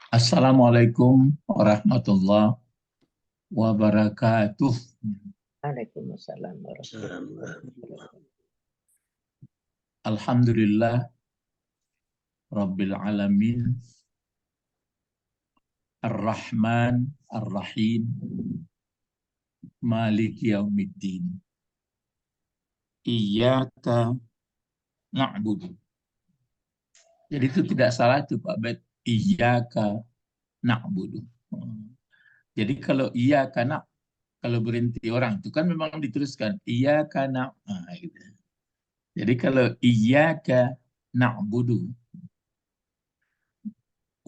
Assalamualaikum warahmatullahi wabarakatuh. Waalaikumsalam warahmatullahi wabarakatuh. Alhamdulillah Rabbil Alamin Ar-Rahman Ar-Rahim Maliki Yaumiddin Iyyaka na'budu. Jadi itu tidak salah itu Pak Bet. Iyyaka na'budu. Jadi kalau iyyaka kalau berhenti orang itu kan memang dituliskan iyyaka gitu. Jadi kalau iyyaka na'budu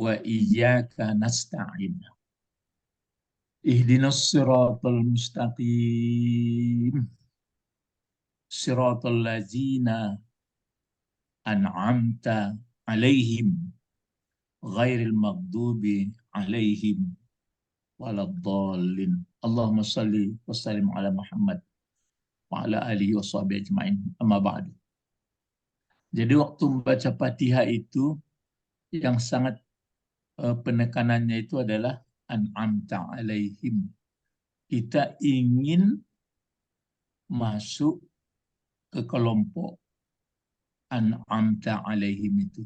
wa iyyaka nasta'in. Ihdinas siratal mustaqim. Siratal ladzina an'amta alaihim ghairil maghdubi alaihim waladdallin. Allahumma salli wa sallim ala Muhammad wa ala alihi wa sahbihi ajma'in. Amma ba'du. Jadi waktu membaca Fatihah itu yang sangat penekanannya itu adalah an'amta alaihim. Kita ingin masuk ke kelompok an'amta alaihim itu.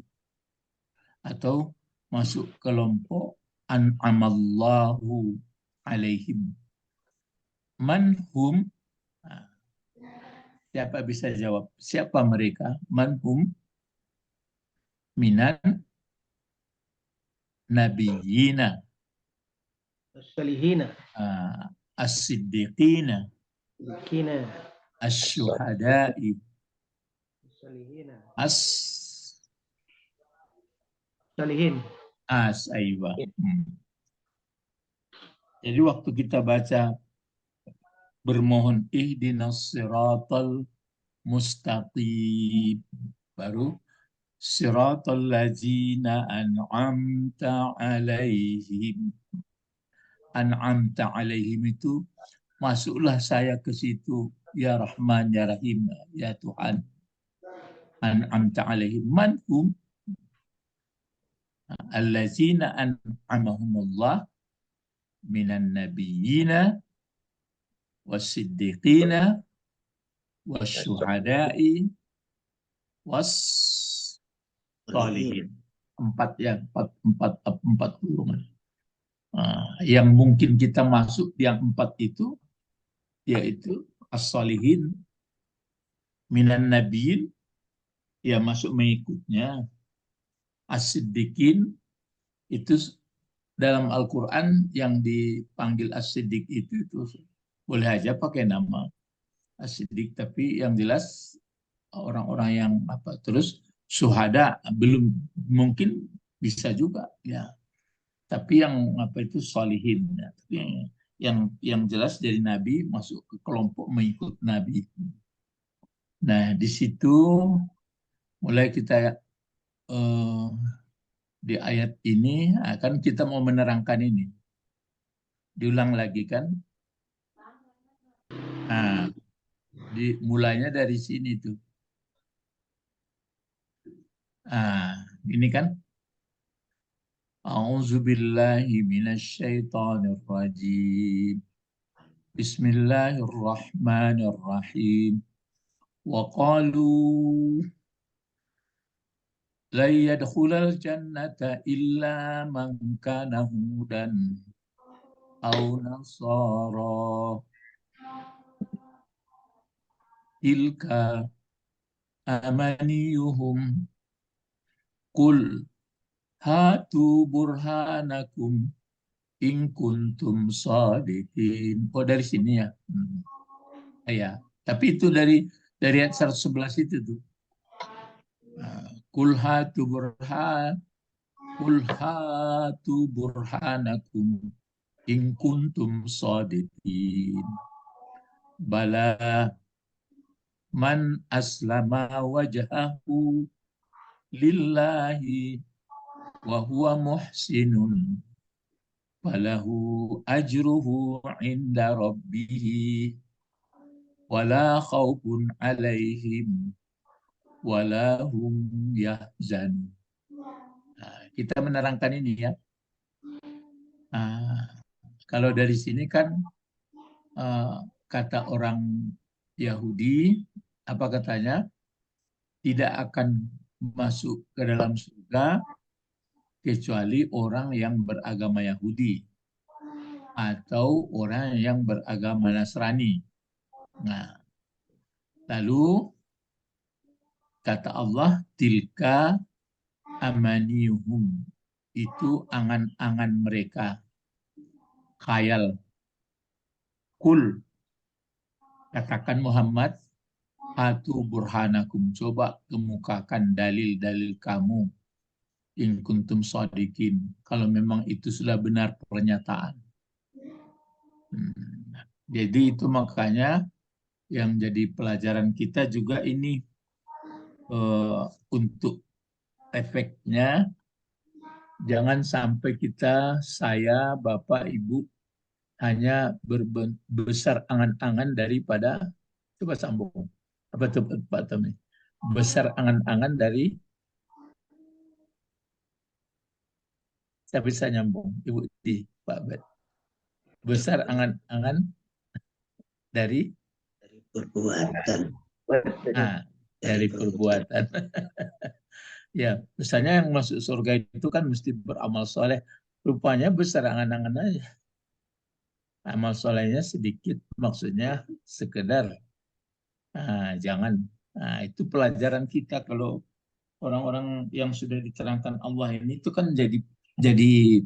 Atau masuk kelompok an'amallahu alaihim. Manhum, siapa bisa jawab? Siapa mereka? Manhum minan nabiyina, As-salihina, as-siddiqina, kina, as-syuhada'i, as-salihina, as-as salihin. aywa. Jadi waktu kita baca bermohon ihdinas siratal mustaqim, baru siratal ladzina an'amta alaihim. An'amta alaihim itu masuklah saya ke situ ya Rahman ya Rahim ya Tuhan. An'amta alaihim manhum alladzina an'amahumullah minan nabiyyina was-siddiqina was-syuhada'i was-salihin. Empat golongan. Yang mungkin kita masuk yang empat itu yaitu as-salihin minan nabiyyin, ya masuk mengikutnya. As-siddiqin itu dalam Al-Quran yang dipanggil as-siddiq itu boleh aja pakai nama as-siddiq, tapi yang jelas orang-orang yang apa. Terus syuhada belum, mungkin bisa juga ya, tapi yang apa itu salihin ya. Tapi yang jelas dari Nabi masuk ke kelompok mengikut Nabi. Nah di situ mulai kita di ayat ini akan kita mau menerangkan ini. Diulang lagi kan? Nah, mulainya dari sini tuh. Ini kan? A'udzubillahi minasyaitonirrajim. Bismillahirrahmanirrahim. Wa qalu la yadkhulal jannata illa man kana hudan aw nasara. Tilka amaniyuhum qul hatu burhanakum in kuntum shadiqin. Oh dari sini ya. Ya, tapi itu dari ayat 111 itu tuh. Qul hatu burhanakum in kuntum shadiqin. Bala man aslama wajhahu lillahi wa huwa muhsinun falahu ajruhu inda rabbih wala khaufun alaihim wala hum yahzanun. Kita menerangkan ini ya. Kalau dari sini kan kata orang Yahudi, apa katanya? Tidak akan masuk ke dalam surga kecuali orang yang beragama Yahudi atau orang yang beragama Nasrani. Nah, lalu kata Allah, tilka amaniyuhum. Itu angan-angan mereka. Khayal. Kul. Katakan Muhammad, hatu burhanakum. Coba kemukakan dalil-dalil kamu. In kuntum shadiqin. Kalau memang itu sudah benar pernyataan. Jadi itu makanya yang jadi pelajaran kita juga ini untuk efeknya jangan sampai kita, saya, Bapak, Ibu hanya besar angan-angan daripada, coba sambung, apa tuh Pak Tommy? Besar angan-angan dari, saya bisa nyambung, Ibu di Pak Bet. Besar angan-angan dari perbuatan. Dari perbuatan. Ya, misalnya yang masuk surga itu kan mesti beramal soleh. Rupanya besar angan-angan aja. Amal solehnya sedikit, maksudnya sekedar. Jangan. Itu pelajaran kita kalau orang-orang yang sudah diterangkan Allah ini itu kan jadi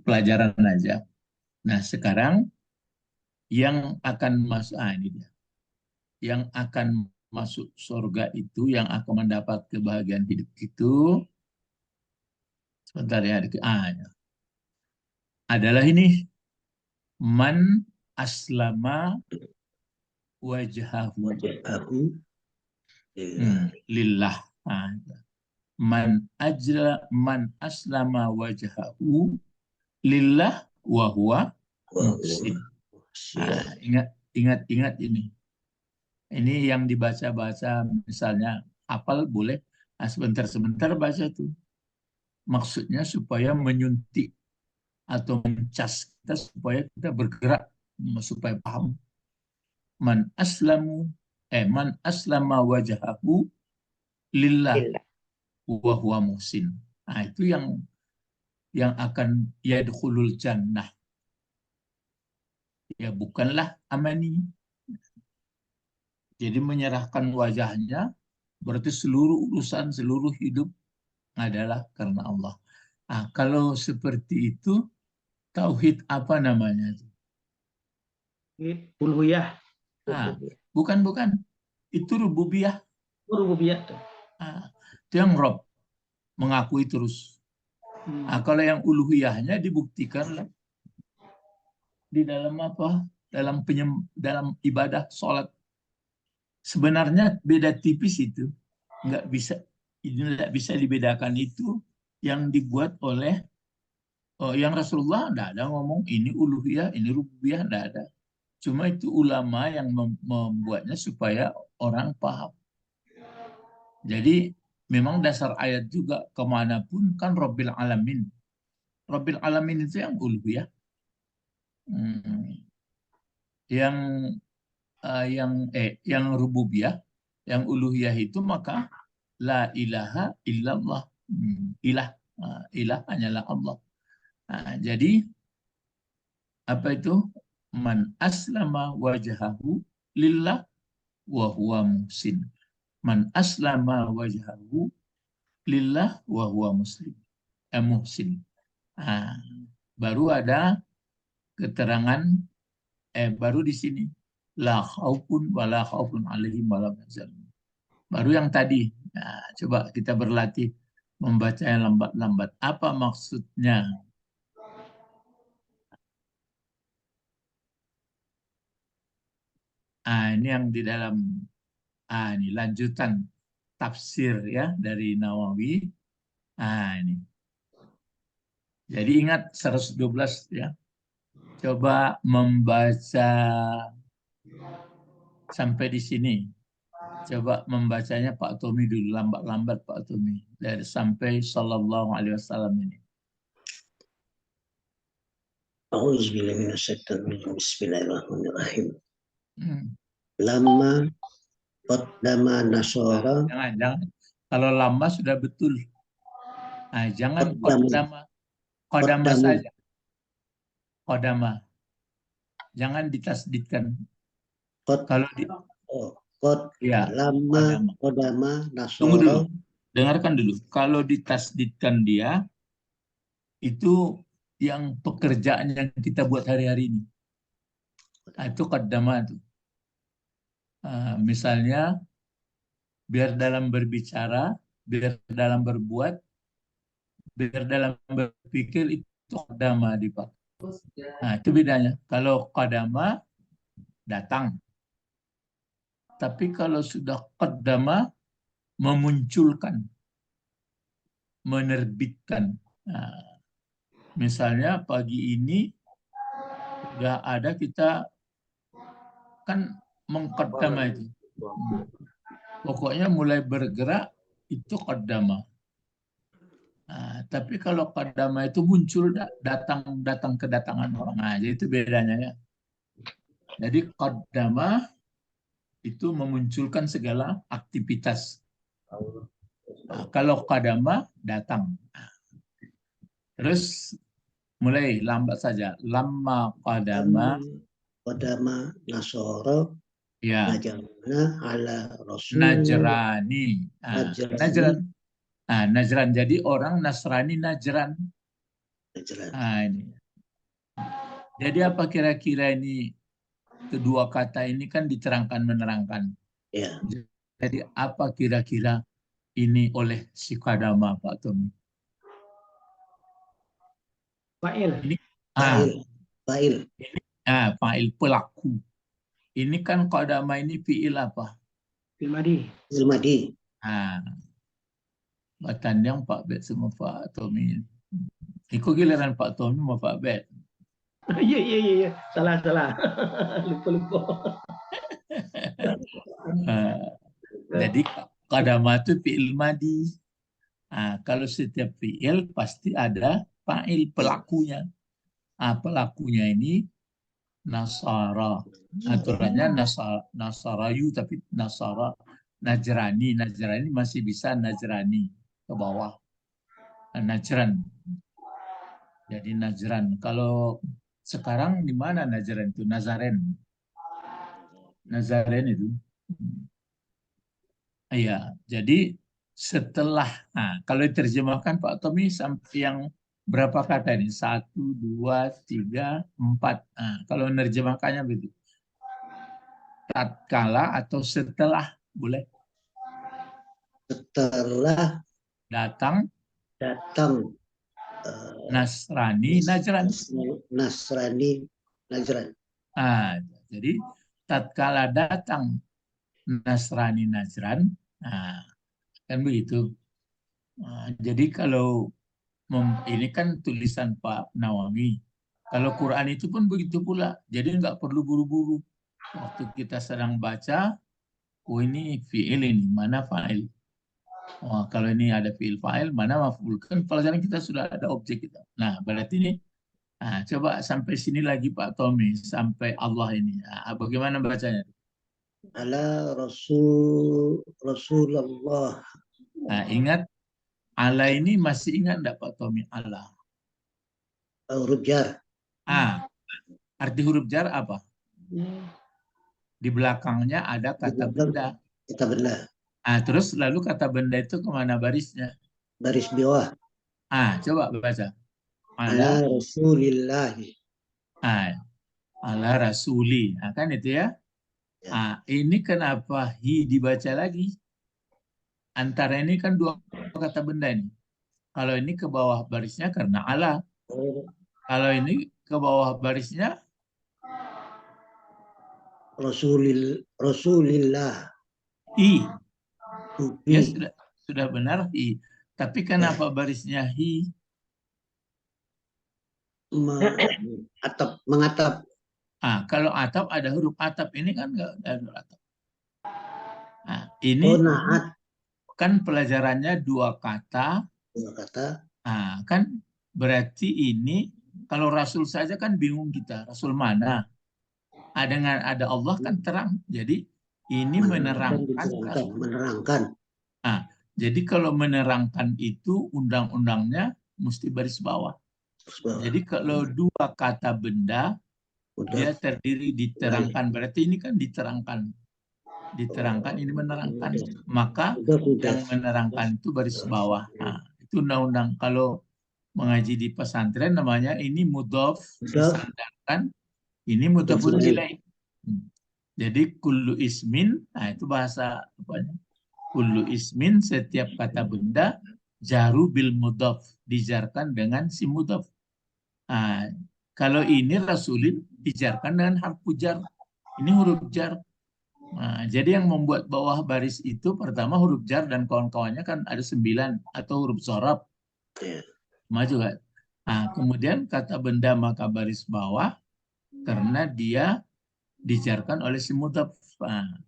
pelajaran aja. Nah, sekarang yang akan masuk, ini dia. Yang akan masuk surga itu, yang akan mendapat kebahagiaan hidup itu, sebentar ya, adalah ini, man aslama wajhahu lillah. Man aslama wajhahu lillah wa huwa muhsin. Ingat ini. Ini yang dibaca-baca, misalnya hafal boleh, sebentar-sebentar baca tuh. Maksudnya supaya menyuntik atau mencas kita supaya kita bergerak, supaya paham. Man aslama wajhahu lillah wa huwa muhsin. Itu yang akan yadkhulul jannah. Ya bukanlah amani. Jadi menyerahkan wajahnya berarti seluruh urusan, seluruh hidup adalah karena Allah. Kalau seperti itu, tauhid apa namanya? Uluhiyah. Bukan. Itu rububiyah. Rububiyah. Itu yang Rob mengakui terus. Kalau yang uluhiyahnya dibuktikan di dalam apa? Dalam ibadah sholat. Sebenarnya beda tipis itu. Nggak bisa dibedakan itu yang dibuat oleh yang Rasulullah tidak ada ngomong ini uluhiyah, ini rububiyah, tidak ada. Cuma itu ulama yang membuatnya supaya orang paham. Jadi memang dasar ayat juga kemanapun kan Rabbil Alamin. Rabbil Alamin itu yang uluhiyah. Yang rububiyah, yang uluhiyah itu maka la ilaha illallah. Ilah hanyalah Allah. Jadi apa itu? Man aslama wajhahu lillah wa huwa muhsin. Man aslama wajhahu lillah wa huwa muhsin. Baru ada keterangan baru di sini la khaufun wala khaufun alaihim wala yahzanun. Baru yang tadi. Coba kita berlatih membacanya lambat-lambat. Apa maksudnya? Ini yang di dalam ini lanjutan tafsir ya dari Nawawi. Ini. Jadi ingat 112 ya. Coba membaca sampai di sini. Coba membacanya Pak Tommy dulu, lambat-lambat Pak Tommy. Dari sampai Sallallahu Alaihi Wasallam ini. A'udzubillahi minasyaitonir Bismillahirrahmanirrahim. Hmm. Lama qaddama nasara Jangan. Kalau lama sudah betul. Jangan qaddamu kodama saja. Kodama. Jangan ditasdidkan. qad Kalau qad ya, lama kodama. qaddama Tunggu dulu. nasara Dengarkan dulu. Kalau ditasdidkan dia, itu yang pekerjaan yang kita buat hari-hari ini. Itu kodama itu. Misalnya, biar dalam berbicara, biar dalam berbuat, biar dalam berpikir, itu kodama dipakai. Nah, itu bedanya. Kalau kodama, datang. Tapi kalau sudah kodama, memunculkan, menerbitkan. Nah, misalnya pagi ini sudah ada, kita kan mengkodama itu. Pokoknya mulai bergerak itu kodama. Nah, tapi kalau kodama itu muncul, datang kedatangan orang aja, itu bedanya ya. Jadi kodama itu memunculkan segala aktivitas. Nah, kalau kodama datang. Terus mulai lambat saja. Lama kodama. qaddama nasara Ya, najarna ala rasul Najrani. najrani Najran. Jadi orang Nasrani Najran. Ini. Jadi apa kira-kira ini, kedua kata ini kan diterangkan menerangkan. ya. Jadi apa kira-kira ini oleh si kodama, Pak Tommy? Fa'il. Ini Fa'il fa'il, pelaku. Ini kan kodama ini fi'il apa? Fil madi. Zulmadi. Batandang Pak Bet sama Pak Tommy. Ikut giliran Pak Tommy sama Pak Bet. Iya. Salah. Lupa. Jadi kodama itu fi'il madi. Kalau setiap fi'il pasti ada fa'il, pelakunya. Pelakunya ini Nasara. Aturannya Nasarayu, tapi Nasara. Najrani masih bisa Najrani ke bawah. Najran. Jadi Najran. Kalau sekarang di mana Najran itu? Nazaren itu. Iya, jadi setelah, kalau diterjemahkan Pak Tommy sampai yang berapa kata ini? 1, 2, 3, 4. Kalau menerjemahkannya begitu. Tatkala atau setelah, boleh. Setelah Datang Nasrani Najran. Nasrani Najran. Jadi tatkala datang Nasrani Najran, kan begitu. Jadi kalau ini kan tulisan Pak Nawawi. Kalau Quran itu pun begitu pula. Jadi nggak perlu buru-buru. Waktu kita sedang baca, ini fi'il, ini mana fa'il. Kalau ini ada fi'il fa'il, mana maf'ul. Kan pelajaran kita sudah ada objek kita. Nah, berarti ini, coba sampai sini lagi Pak Tommy, sampai Allah ini. Bagaimana bacanya? Ala Rasulullah. Ingat, ala ini masih ingat enggak Pak Tommy? Ala. Huruf jar. Arti huruf jar apa? Di belakangnya ada kata benda. Kata benda. Terus lalu kata benda itu kemana barisnya? Baris bawah. Coba baca. Ala Rasulillahi. Ala Rasuli. Kan itu ya. Ini kenapa hi dibaca lagi? Antara ini kan dua kata benda ini. Kalau ini ke bawah barisnya karena ala. Kalau ini ke bawah barisnya Rasulillah. I. Ya sudah benar i. Tapi kenapa barisnya hi? Mengatap. Kalau atap ada huruf atap, ini kan enggak ada huruf atap. Ini kan pelajarannya dua kata. Dua kata. Kan berarti ini Kalau Rasul saja kan bingung kita, Rasul mana? Dengan ada Allah kan terang. Jadi ini menerangkan Rasul. Menerangkan. Nah, jadi kalau menerangkan itu undang-undangnya mesti baris bawah. Jadi kalau dua kata benda dia terdiri diterangkan, berarti ini kan diterangkan. Diterangkan ini menerangkan. Maka yang menerangkan itu baris bawah. Nah, itu undang-undang. Kalau mengaji di pesantren namanya ini mudhof, disandarkan, ini mudhofun ilaih. Jadi kullu ismin, nah itu bahasa apanya? Kullu ismin, setiap kata benda, jaru bil mudhof, dijarkan dengan si mudhof. Nah, kalau ini rasulin dijarkan dengan harfu jar. Ini huruf jar. Nah, jadi yang membuat bawah baris itu pertama huruf jar dan kawan-kawannya kan ada 9 atau huruf sorab. Juga. Nah, kemudian kata benda maka baris bawah karena dia dijarkan oleh si mudhaf. Nah,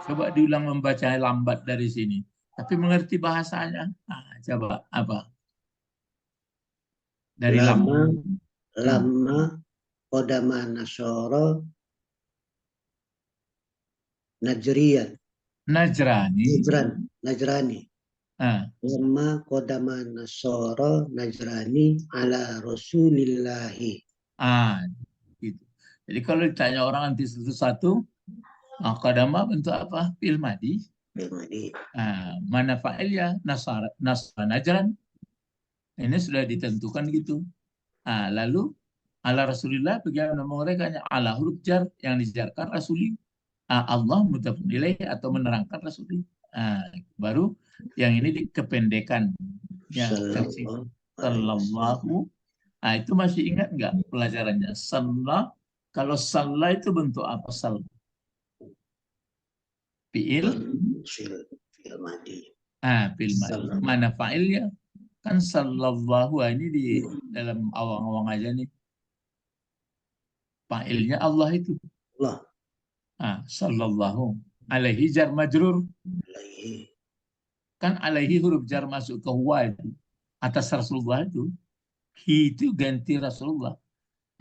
coba diulang membaca lambat dari sini. Tapi mengerti bahasanya. Nah, coba apa? Dari lama kodama nasoro Najrian. Najrani. Lama kodama nasoro Najrani ala Rasulillahi. Gitu. Jadi kalau ditanya orang nanti satu-satu, kodama bentuk apa? Fi'il madi. Mana fa'ilnya? Nasara Najran. Ini sudah ditentukan gitu. Lalu ala Rasulillah bagaimana mengerjakannya? Ala huruf jar yang dijarkan Rasuli. Allah mudhafun ilaih atau menerangkan Rasuli. Baru yang ini kependekan. Ya, sallallahu. Itu masih ingat nggak pelajarannya? Sallah. Kalau sallah itu bentuk apa? Sallah. Fi'il madi. Fi'il madi. Mana fa'ilnya? Kan sallallahu ini di dalam awang-awang aja nih. Fa'ilnya Allah itu. Allah. Sallallahu alaihi jar majrur. Kan alaihi huruf jar masuk ke huwa itu. Atas Rasulullah itu. Hi itu ganti Rasulullah.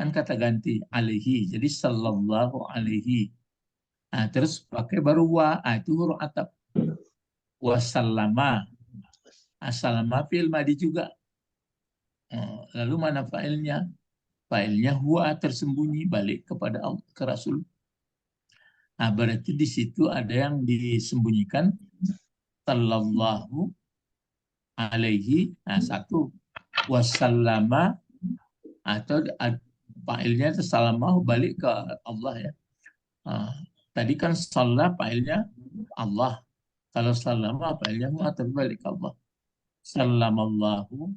Kan kata ganti alaihi. Jadi sallallahu alaihi. Terus pakai baru wa. Itu huruf atap. Wasallama. Assalama fi'il madi juga. Lalu mana fa'ilnya? Fa'ilnya huwa tersembunyi balik kepada Allah, ke Rasul. Berarti di situ ada yang disembunyikan sallallahu alaihi. Satu wasallama atau fa'ilnya itu salamahu balik ke Allah ya. Tadi kan salah fa'ilnya Allah. Kalau sallama fa'ilnya tapi balik ke Allah. Sallamallahu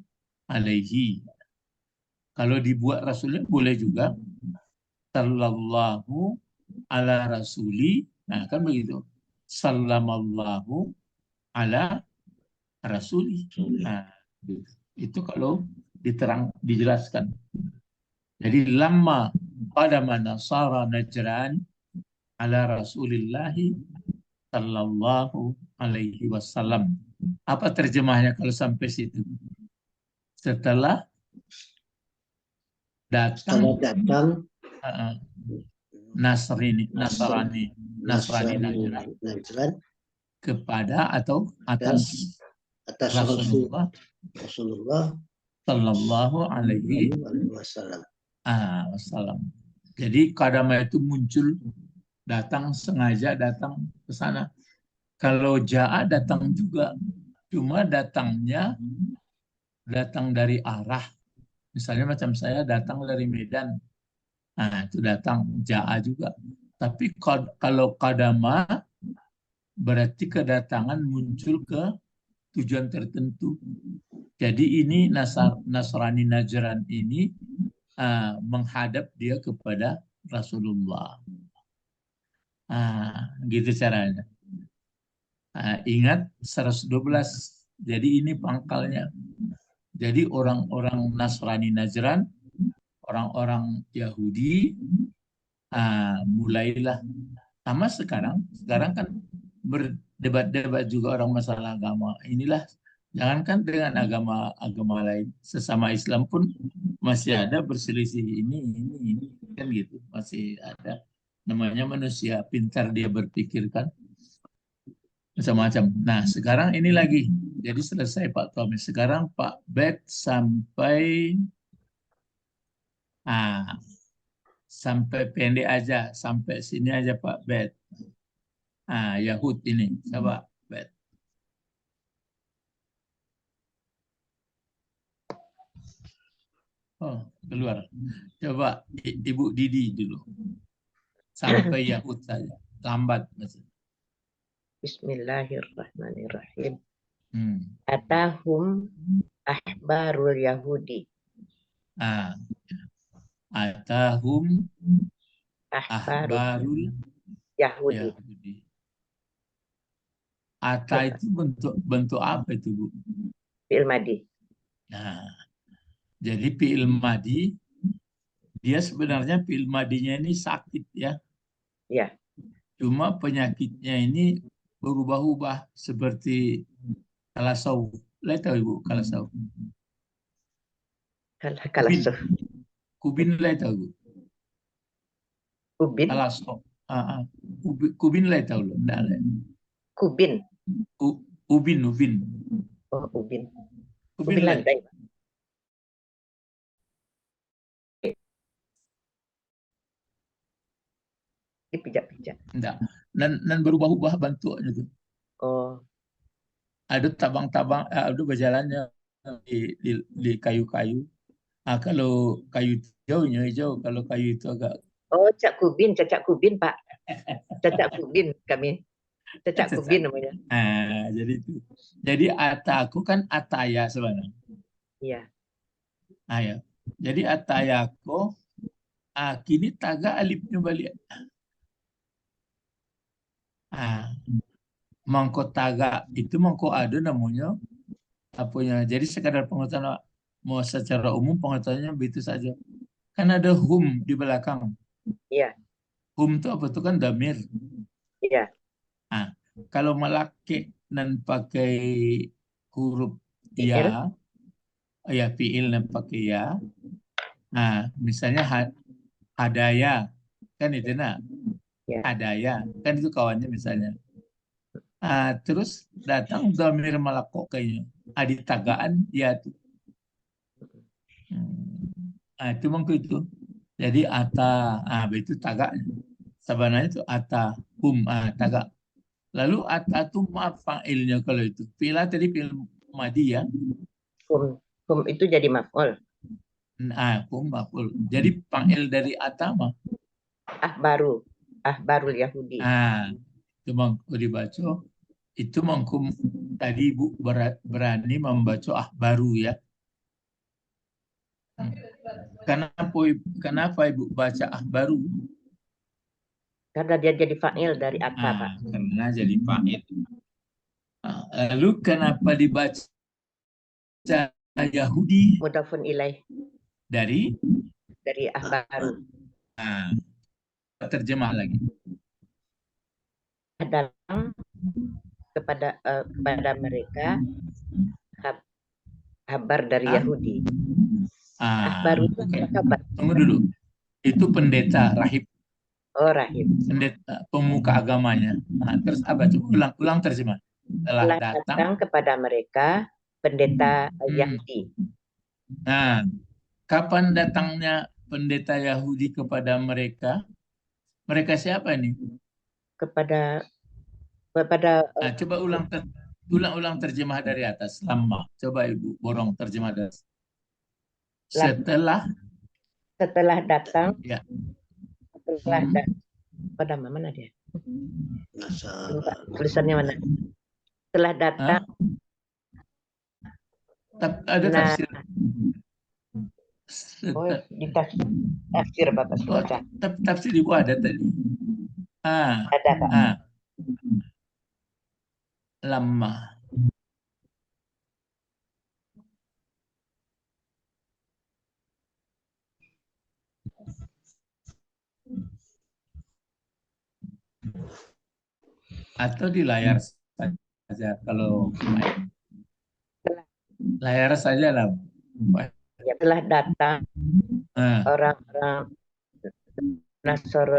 alaihi. Kalau dibuat rasulnya boleh juga. Sallallahu ala rasuli. Kan begitu. Sallamallahu ala rasuli. Itu kalau dijelaskan. Jadi lama pada nasara Najran ala rasulillahi sallallahu alaihi wasallam. Apa terjemahnya kalau sampai situ? Setelah datang Nasrani Najran kepada atau atas Rasulullah sallallahu alaihi wasallam. Jadi kadama itu muncul, sengaja datang ke sana. Kalau ja'a datang juga, cuma datangnya datang dari arah. Misalnya macam saya datang dari Medan. Itu datang ja'a juga. Tapi kalau kadama berarti kedatangan muncul ke tujuan tertentu. Jadi ini Nasrani Najran ini menghadap dia kepada Rasulullah. Gitu caranya. Ingat 112. Jadi ini pangkalnya. Jadi orang-orang Nasrani Najran, orang-orang Yahudi, mulailah sama sekarang kan berdebat-debat juga orang masalah agama. Inilah, jangankan dengan agama lain, sesama Islam pun masih ada berselisih ini kan gitu, masih ada. Namanya manusia pintar, dia berpikirkan macam-macam. Nah, sekarang ini lagi. Jadi selesai Pak Tommy. Sekarang Pak Bet sampai sampai pendek aja, sampai sini aja Pak Bet. Yahud ini, coba Bet. Oh, keluar. Coba Ibu Didi dulu. Sampai Yahud saja. Lambat maksudnya. Bismillahirrahmanirrahim. Atahum ahbarul Yahudi. Atahum Ahbarul ahbarul Yahudi. Yahudi. Ata itu bentuk apa itu, Bu? Fi'il madi. Nah, jadi fi'il madi, dia sebenarnya fi'il madinya ini sakit ya. Ya. Cuma penyakitnya ini berubah-ubah seperti kalasau. Lihat tahu Ibu kalasau? Kalasau. Kubin lihat tahu? Kubin. Kalasau. Kubin lihat tahu? Kubin. Ubin. Oh, ubin. Ubin lantai. Dipijak-pijak. Enggak. Dan berubah-ubah bentuknya tuh. Oh. Ada tabang-tabang, ada berjalannya di kayu-kayu. Kalau kayu hijau, kalau kayu itu agak. Oh, cacak kubin Pak. Cacak kubin kami. Cacak kubin namanya. Jadi itu. Jadi ataku kan ataya sebenarnya. Iya. Ya. Jadi atayako, kini taga alifnya balik. Mangko taga itu mangko ada namanya apanya. Jadi sekadar pengetahuan, mau secara umum pengetahuannya begitu saja. Kan ada hum di belakang. Iya. Hum itu apa? Itu kan damir. Iya. Kalau melaki dan pakai huruf fi'il. ya fi'il dan pakai ya. Misalnya hadaya, kan itu Ya. hadaya, kan itu kawannya misalnya. Terus datang damir malako kayaknya. Adi tagaan ya tuh. Itu mangko itu. Jadi ata, itu tagak. Sebenarnya itu ata, tagak. Lalu ata itu fa'ilnya kalau itu. Fi'il tadi fi'il madi ya. Hum itu jadi maf'ul. Hum maf'ul. Jadi fa'il dari ata mah. Ahbarul Yahudi. Itu mangko dibaca. Itu mangko tadi Ibu berani membaca baru ya. Kenapa Ibu baca baru? Karena dia jadi fa'il dari ata, Pak. Karena jadi fa'il. Lalu kenapa dibaca Yahudi? Mudhafun ilaih. Dari ahbaru. Terjemah lagi. Datang kepada mereka kabar dari Yahudi. Ahbaru itu kabar. Tunggu dulu. Itu pendeta rahib. Oh, rahib. Pendeta pemuka agamanya. Terus apa? Coba ulang terjemah. Telah datang kepada mereka pendeta Yahudi. Kapan datangnya pendeta Yahudi kepada mereka? Mereka siapa ini? Kepada coba ulang terjemah dari atas. Lama. Coba Ibu borong terjemah dari atas. Setelah datang. Ya. Pada mana dia? Tulisannya mana? Setelah datang. Ada tafsir. Di tafsir Bapak baca. Tafsir Ibu ada tadi. Ada, Pak. Lama. Atau di layar saja kalau layar saja lah. Ya, telah datang Ah, orang-orang Nasr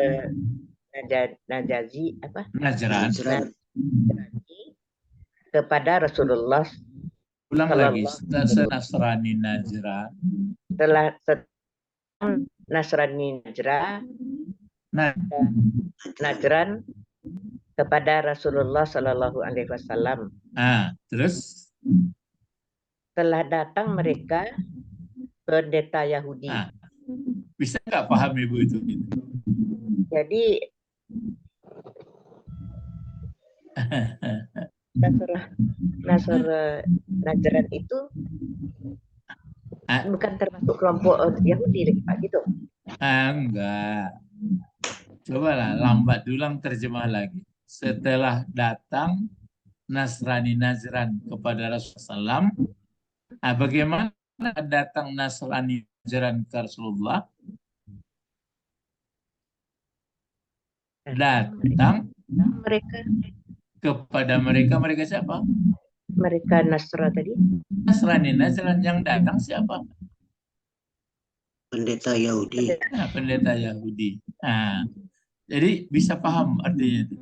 Najazi Najran. Najran. Najrani kepada Rasulullah Ulang lagi. Sallallahu Nasrani Najran. telah Nasrani Nah, Najran kepada Rasulullah Sallallahu Alaihi Wasallam. terus Telah datang mereka pendeta Yahudi. bisa nggak paham Ibu itu? Jadi Nasr Najran itu bukan termasuk kelompok Yahudi lagi Pak gitu. Enggak. Cobalah lambat ulang terjemah lagi. Setelah datang Nasrani Najran kepada Rasulullah SAW, bagaimana datang Nasrani Najran ke Rasulullah? Datang Mereka kepada mereka siapa? mereka Nasra tadi. Nasrani Najran yang datang siapa? Pendeta Yahudi. Pendeta Yahudi. Jadi bisa paham artinya itu.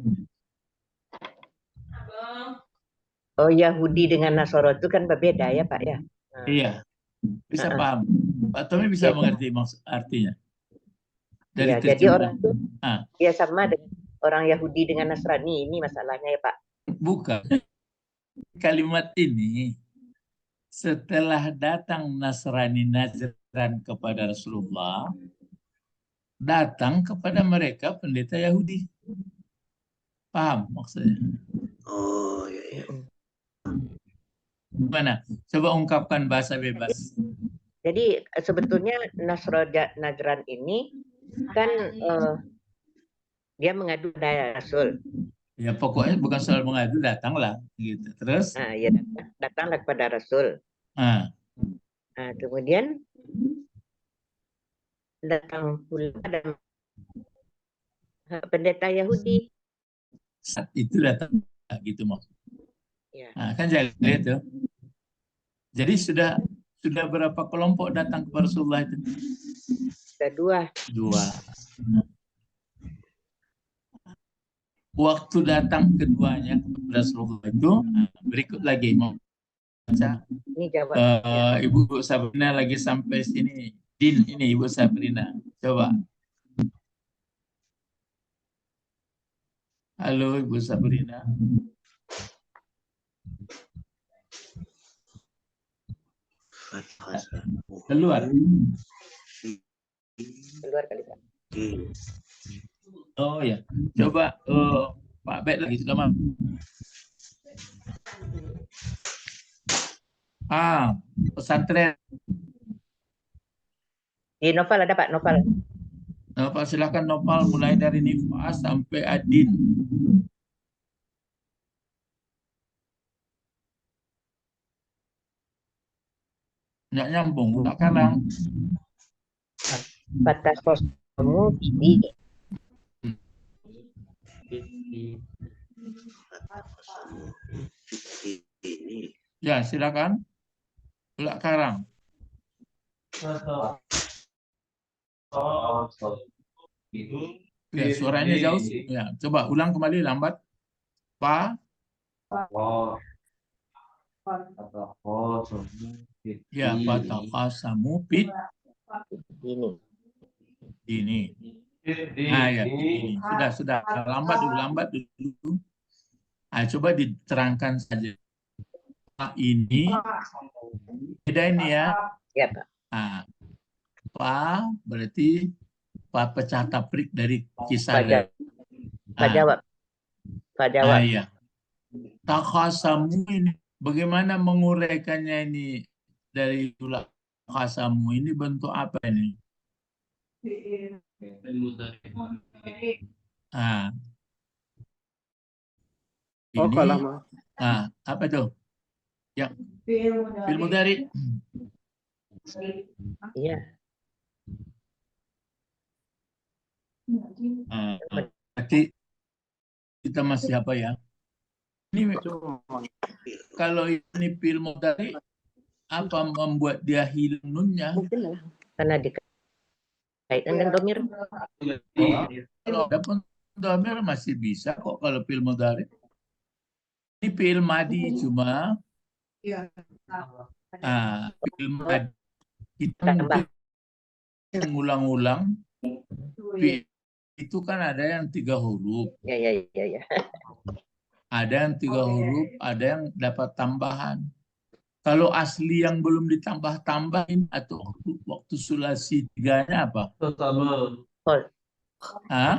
Oh, Yahudi dengan Nasara itu kan berbeda ya Pak ya. Iya, bisa paham. Pak Tommy bisa mengerti maksud artinya. Dari Ya, jadi orang itu Ah. ya sama dengan orang Yahudi dengan Nasrani ini masalahnya ya Pak. Bukan. Kalimat ini setelah datang Nasrani Najran kepada Rasulullah, datang kepada mereka pendeta Yahudi. Paham maksudnya? Oh, iya. Gimana? Coba ungkapkan bahasa bebas. Jadi sebetulnya Najran ini kan dia mengadu pada Rasul. Ya pokoknya bukan soal mengadu, datanglah gitu. Terus? Ya datanglah kepada Rasul. Kemudian datang pula ada pendeta Yahudi. Saat itu datang gitu maksudnya. Ya. Kan jadi itu. Jadi sudah berapa kelompok datang kepada Rasulullah itu? Sudah dua. Waktu datang keduanya kepada Rasulullah itu berikut lagi mau baca. Ini jawab. Ibu Sabrina lagi sampai sini. Ini Ibu Sabrina. Coba. Halo Ibu Sabrina. Keluar kali Pak. Oh ya, coba Pak Bet lagi sudah mau. Pesantren. Di Novel ada Pak, Novel. Pak silakan Nopal mulai dari Nifas sampai Adin. Nggak nyambung, nggak karang. Batas posmu di Ya silakan. Nggak karang. Ya, suaranya jauh. Ya, coba ulang kembali lambat. Ya, fataqasamu bid ini. Ya, ini. Sudah. Lambat dulu. Coba diterangkan saja. Ini beda ini ya. Ya, Pak. Berarti pecah taprik dari kisah. Pak jawab. Iya. Takasamu ini bagaimana menguraikannya ini dari takasamu ini bentuk apa ini? Ini apa itu? Yang fil mudhari. Iya. Berarti kita masih apa ya? Ini kalau ini fil mudhari apa membuat dia hilang nunnya? Mungkin lah. Karena dikaitkan dengan domir. Kalau ada pun domir masih bisa kok kalau fi'il mudhari. Ini fi'il madi cuma fi'il madi kita Tambah. mengulang-ulang. Fi'il itu kan ada yang 3 huruf, Ya. ada yang 3 huruf, ada yang dapat tambahan. Kalau asli yang belum ditambah-tambahin atau waktu sulasi 3-nya apa? Kol. Hah?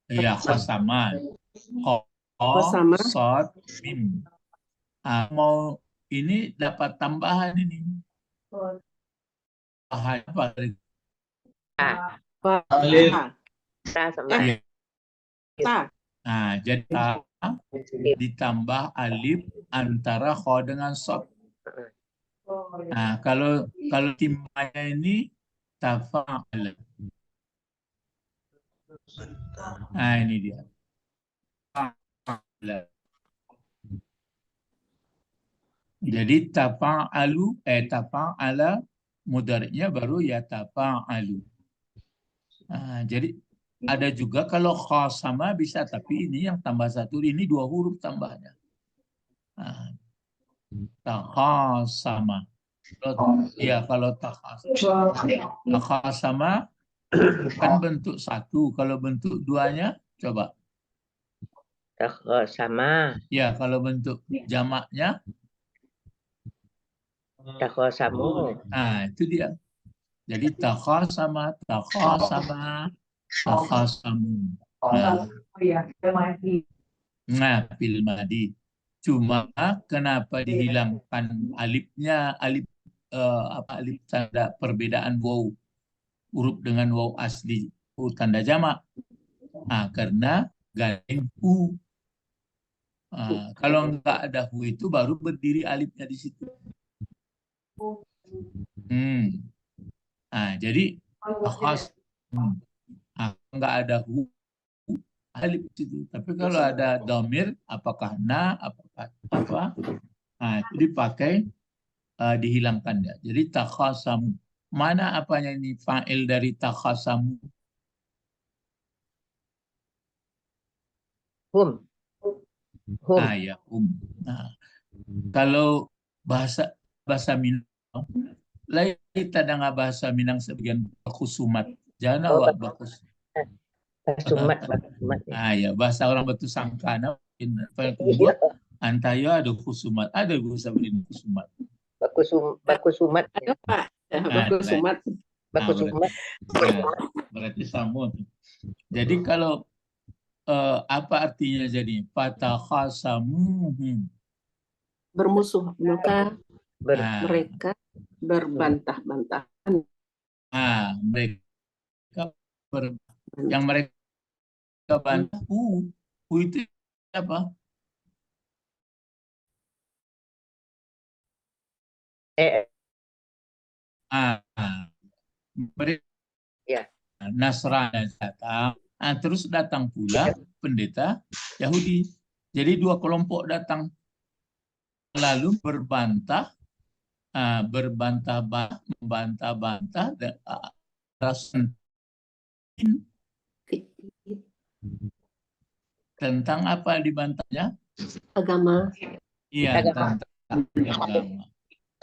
Ya, khosaman. Khosama. Sod, mim. Mau ini dapat tambahan ini. Tambahan apa? Ta sama. Ya. Nah, jadi ta ditambah alif antara kho dengan sod. Nah, kalau timbanya ini tafa'ala. Nah, ini dia. Jadi tafa'ala mudhari'nya baru ya tafa'alu. Nah, jadi ada juga kalau khasama bisa, tapi ini yang tambah 1 ini 2 huruf tambahnya. Nah, takhasama. Ya, kalau takhasama kan bentuk 1, kalau bentuk 2-nya coba. Takhasama. Ya, kalau bentuk jamaknya. Takhasamu. Nah, itu dia. Jadi takhasama. Nah, fil madi. Cuma kenapa dihilangkan alifnya, alif tanda perbedaan waw huruf dengan waw asli tanda jamak. Karena gandeng hu. Kalau nggak ada hu itu baru berdiri alifnya di situ. Jadi nggak ada hu alif itu. Tapi kalau ada domir, apakah na, apakah apa, itu dipakai dihilangkan ya. Jadi takhasamu. Mana apanya ini fa'il dari takhasamu? Hum. Ya, kalau bahasa Minang, lain tadang bahasa Minang sebagian khusumat. Jangan awak bakus. Basumat. Ya, bahasa orang Batu Sangkana kumpul antayo ada khusumat, ada bahasa Minang khusumat. Bakusumat. Ada Pak. Bakusumat. Bakusumat. Berarti sama. Jadi kalau apa artinya jadi fatakhasamuhum? Bermusuh. Maka mereka berbantah-bantahan. Yang mereka bantah itu apa? Mereka Nasrani datang, terus datang pula pendeta Yahudi. Jadi 2 kelompok datang lalu membantah-bantah dan tentang apa dibantahnya? Agama. Iya, tentang agama.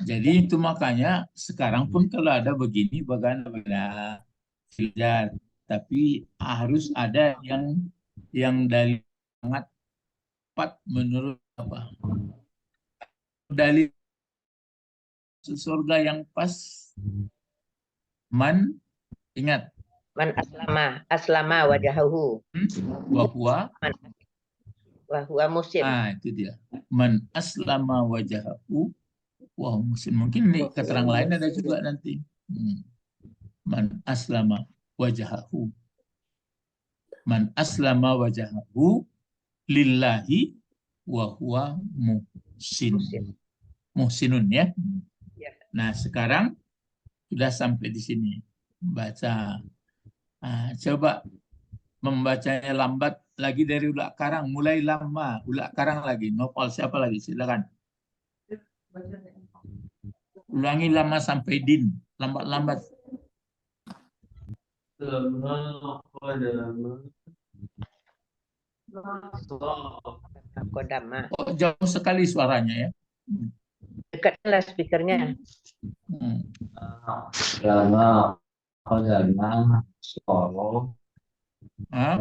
Jadi itu makanya sekarang pun kalau ada begini bagaimana filjar, tapi harus ada yang dalil sangat tepat menurut apa? Dalil surga yang pas. Ingat. Man aslama wajahahu. Wahwa muslim. Itu dia. Man aslama wajahahu. Wah, mungkin nih keterangan lain ada juga nanti. Man aslama wajahahu. Man aslama wajahahu lillahi wa huwa muhsin. Muhsinun ya. Nah, sekarang sudah sampai di sini. Baca. Coba membacanya lambat lagi dari ulak karang. Mulai lama. Ulak karang lagi. Nopal siapa lagi? Silakan. Ulangi lama sampai din. Lambat-lambat. Kodama. Oh, jauh sekali suaranya ya. Dekatlah speakernya. Lama khazana solo Hah?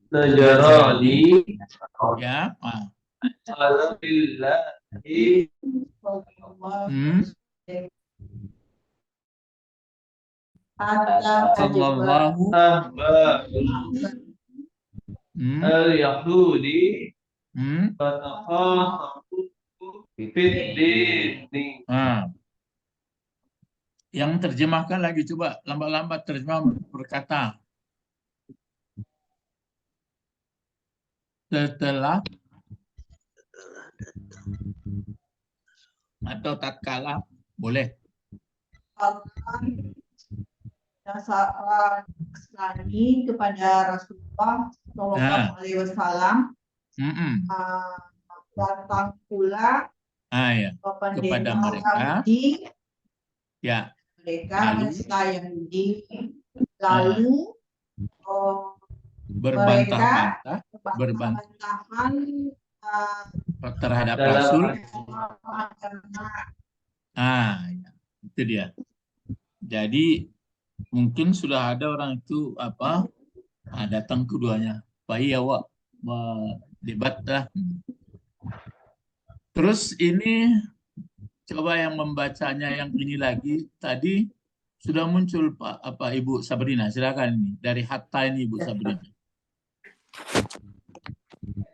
najarali Ya. alhamdulillahi Hmm. Sallallahu. Hmm. al-yahudi Hmm. fataqahu fid-dini. Yang terjemahkan lagi, coba lambat-lambat terjemah berkata. Setelah atau tatkala boleh. lagi kepada Rasulullah Shallallahu Alaihi Wasallam. Datang pula Ya. Kepada mereka. Yahudi, Ya. mereka Yahudi, lalu berbantah-bantah terhadap Rasul. Ya. Itu dia. Jadi mungkin sudah ada orang itu datang keduanya. Baik ya, Wak, debatlah. Terus ini coba yang membacanya yang ini lagi tadi sudah muncul Ibu Sabrina, silakan ini dari hatta ini Ibu Sabrina.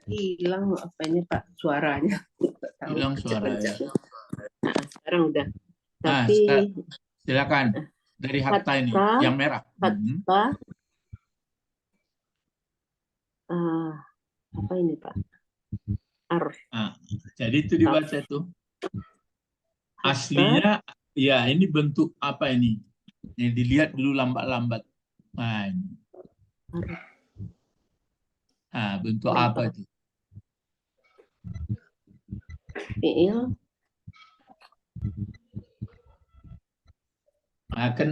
Hilang apanya Pak suaranya. Hilang suaranya. Sekarang udah. Tapi silakan dari hatta ini yang merah. Hatta apa ini Pak? Jadi itu dibaca tuh. Aslinya ya ini bentuk apa ini? Ini dilihat dulu lambat-lambat. Bentuk apa itu? Fi'il.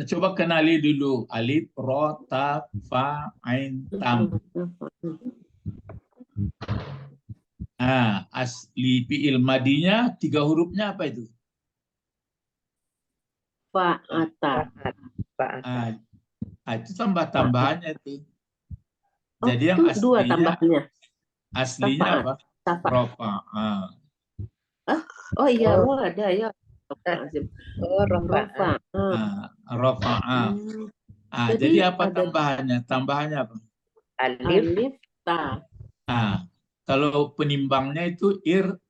Coba kenali dulu alif, ro, ta, fa, ain, tam. Asli fi'il madinya 3 hurufnya apa itu? Fa'ata. Itu tambah-tambahannya itu. Jadi yang aslinya, 2 tambahnya. Aslinya apa? Rofa. Oh iya, roh ada ya. Rofa. Jadi apa tambahannya? Tambahannya apa? Alif, ta. Kalau penimbangnya itu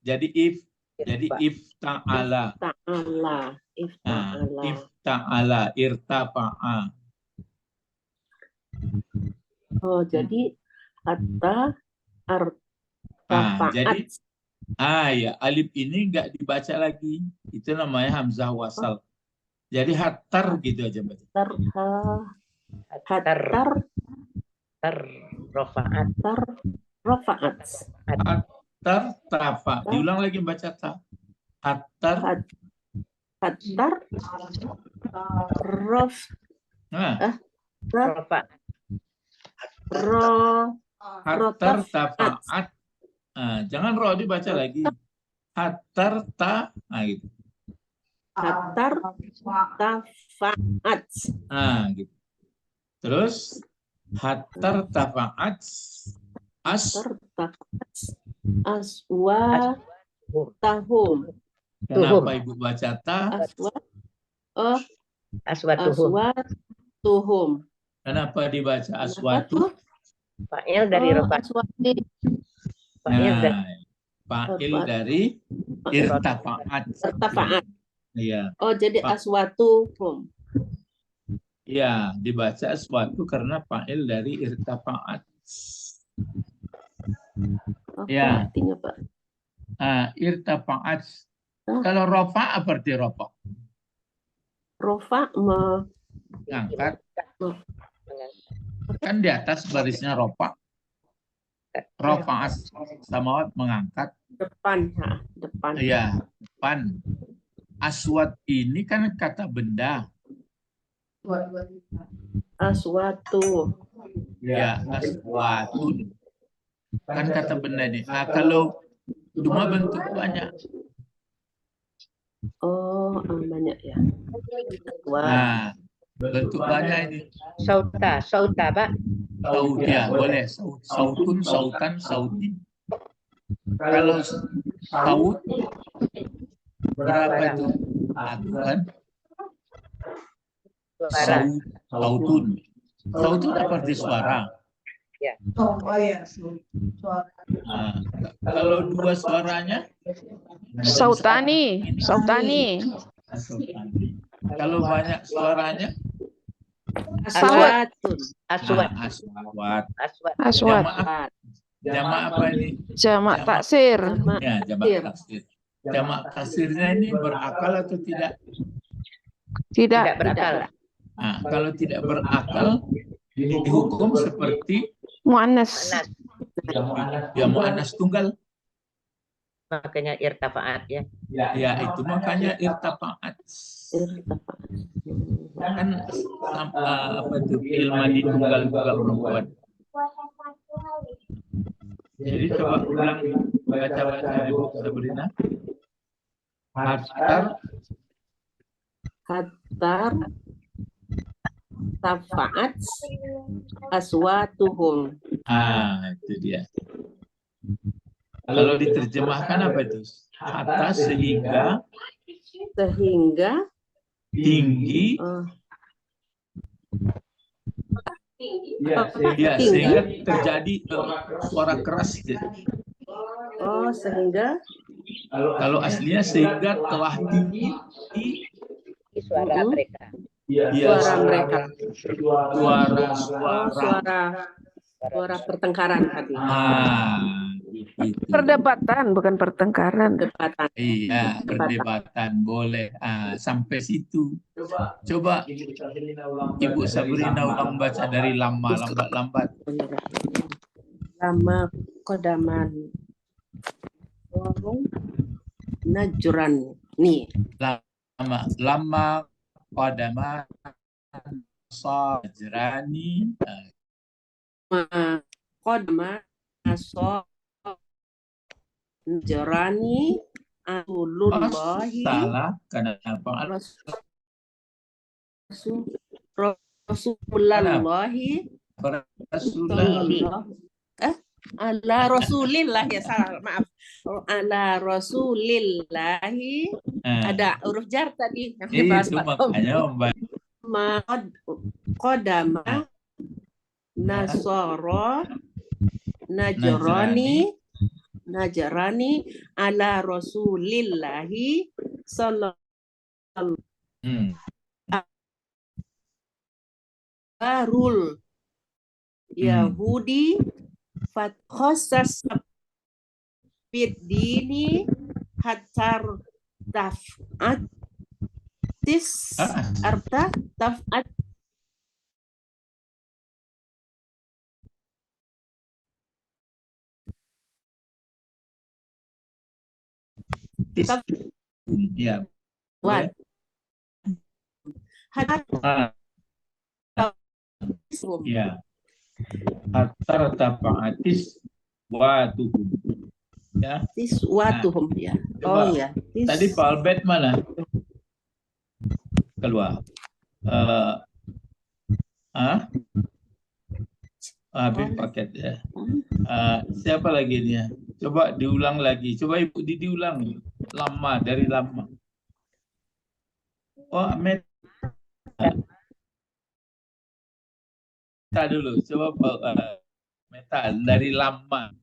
jadi if. Jadi ifta'ala. Ifta'ala, irtafa'a. Oh, jadi hatta artafa'at. Jadi ya alif ini enggak dibaca lagi. Itu namanya hamzah wasal. Jadi hattar gitu aja baca. Hattar rafa'at. Hattar tafa. Diulang lagi baca ta. Hattar hattar tafa'at. Jangan roh dibaca lagi. Hattar ta. Gitu. Hattar tafa'at. Gitu. Terus hattar tafa'at aswatahum. Kenapa Ibu baca ta? Aswatuhum. Kenapa dibaca aswatu? Fa'il dari rafa'at. Fa'il dari irtafa'at. Iya. Oh, jadi aswatuhum. Iya, dibaca aswatu karena fa'il dari irtafa'at. Ya. Artinya Pak? Irtafa'at. Kalau rofa apa arti rofa? Rofa Mengangkat. Kan di atas barisnya rofa. Rofa samawat mengangkat. Depan. Iya, depan. aswad ini kan kata benda. Aswatu. Ya, aswatun. Kan kata benda ini. Kalau cuma bentuk banyak. Oh, banyak ya. Aswat. Nah, bentuk banyak ini. Sauta, Pak. Saut ya, boleh. Sautun, sautan, sautin. Kalau saut, berapa itu? Satu kan? Suara. Sautun. Sautun apa arti suara? Oh ya, suara. Nah, kalau dua suaranya? Sautani, sautani. Kalau banyak suaranya? Aswatun. Aswat. Nah, aswat. Aswat. Aswat. Jamak apa ini? Jamak taksir. Ya, jamak taksir. Jamak taksirnya ini berakal atau tidak? Tidak. Tidak berakal. Nah, kalau tidak berakal, dihukum seperti Muannas. Anas. ya muannas tunggal. Makanya irtafa'at ya. Ya, itu makanya irtafa'at. Kan apa itu ilmu di tunggal perempuan. Jadi coba ulang baca Ibu Sabrina. Hatar tafaat aswatuhum. Itu dia. Kalau diterjemahkan apa itu? Atas sehingga tinggi. Ya, sehingga terjadi suara keras. Oh, sehingga Kalau aslinya sehingga telah tinggi Suara mereka. suara mereka. Suara Pertengkaran tadi. Itu. Perdebatan, bukan pertengkaran. Perdebatan. Iya, perdebatan boleh. Sampai situ. Coba Ibu Sabrina ulang baca dari lama, lambat-lambat. Lama kodaman. Warung Najran. Nih. Lama qadama sajrani. Kodama aso Najrani Rasulullahi. Salah, kenapa? Rasulullahi. Rasulullah. Ala Rasulillah ya, salah, maaf. Ala Rasulillahi. Ada huruf jar tadi yang dibahas Itu Pak Tom. makanya Kodama Nasoro Najrani ala Rasulillahi sallallahu Barul Yahudi fatkhossas bidini hatar taf'atis arta taf'at ya. wat hatar Ya. Hatar tafa'atis watuhum. Ya. tiswatuhum ya. Coba. Oh ya. Tadi Pak Albert mana? Keluar. Habis paket ya. Siapa lagi dia? Coba diulang lagi. Coba Ibu diulang. Lama, dari lama. Oh, Meta dulu. Coba Meta dari lama.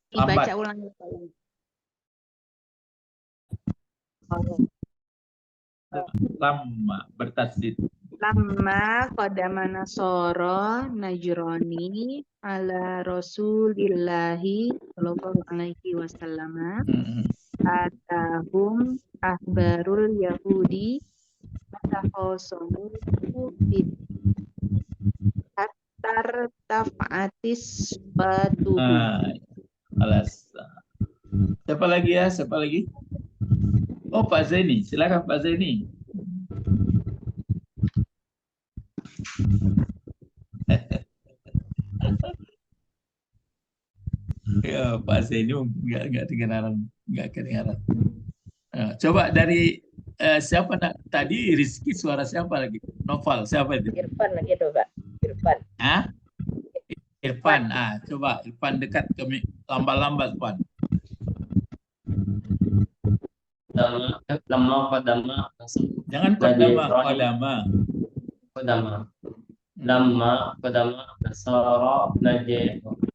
Dibaca ulang. Lama bertasdid. Lama qadama nasoro najroni ala rasulillahi sallallahu alaihi wasallam atahum ahbarul yahudi takhosomu bid hatar taf'atis batuhu. Alas. Siapa lagi ya? Siapa lagi? Oh, Pak Zaini, silakan Pak Zaini. Ya, Pak Zaini nggak kedengaran. Coba dari siapa tadi Rizky, suara siapa lagi? Noval, siapa itu? Irfan lagi tuh, Pak. Irfan. Hah? Irfan. Coba Irfan dekat ke lambat-lambat, Pan. Lama kodama Jangan kodama. Lama kodama nasara